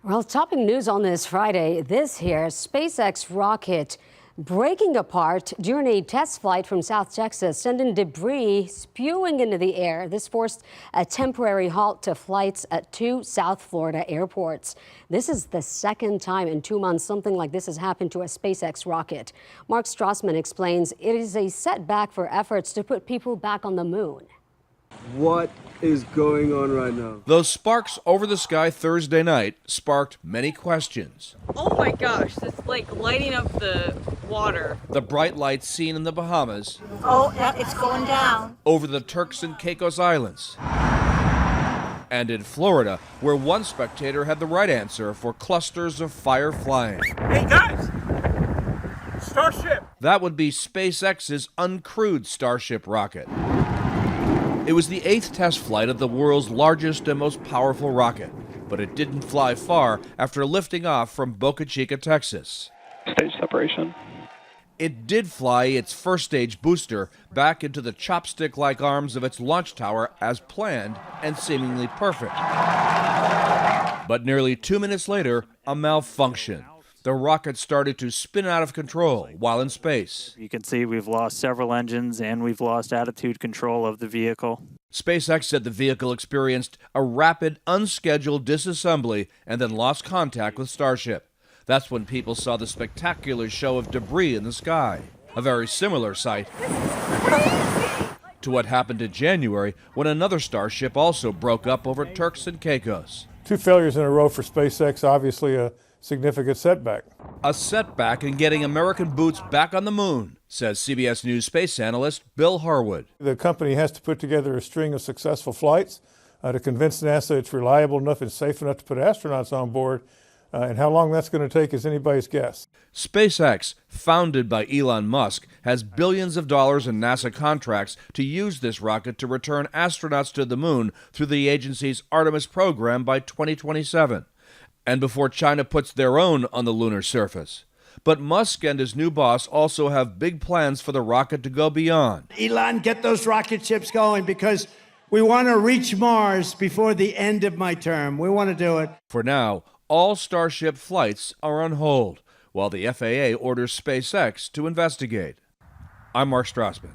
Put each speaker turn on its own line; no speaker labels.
Well, topping news on this Friday, this here SpaceX rocket breaking apart during a test flight from South Texas, sending debris spewing into the air. This forced a temporary halt to flights at two South Florida airports. This is the second time in 2 months something like this has happened to a SpaceX rocket. Mark Strassman explains it is a setback for efforts to put people back on the moon.
What is going on right now?
Those sparks over the sky Thursday night sparked many questions.
Oh my gosh, it's like lighting up the water.
The bright lights seen in the Bahamas.
Oh, yeah, it's going down.
Over the Turks and Caicos Islands. And in Florida, where one spectator had the right answer for clusters of fire flying.
Hey guys! Starship!
That would be SpaceX's uncrewed Starship rocket. It was the 8th test flight of the world's largest and most powerful rocket, but it didn't fly far after lifting off from Boca Chica, Texas.
Stage separation.
It did fly its first stage booster back into the chopstick-like arms of its launch tower as planned and seemingly perfect. But nearly 2 minutes later, a malfunction. The rocket started to spin out of control while in space.
You can see we've lost several engines and we've lost attitude control of the vehicle.
SpaceX said the vehicle experienced a rapid, unscheduled disassembly and then lost contact with Starship. That's when people saw the spectacular show of debris in the sky. A very similar sight to what happened in January when another Starship also broke up over Turks and Caicos.
2 failures in a row for SpaceX, obviously a significant setback.
A setback in getting American boots back on the moon, says CBS News space analyst Bill Harwood.
The company has to put together a string of successful flights to convince NASA it's reliable enough and safe enough to put astronauts on board. And how long that's going to take is anybody's guess.
SpaceX, founded by Elon Musk, has billions of dollars in NASA contracts to use this rocket to return astronauts to the moon through the agency's Artemis program by 2027. And before China puts their own on the lunar surface. But Musk and his new boss also have big plans for the rocket to go beyond.
Elon, get those rocket ships going because we want to reach Mars before the end of my term. We want to do it.
For now, all Starship flights are on hold, while the FAA orders SpaceX to investigate. I'm Mark Strassman.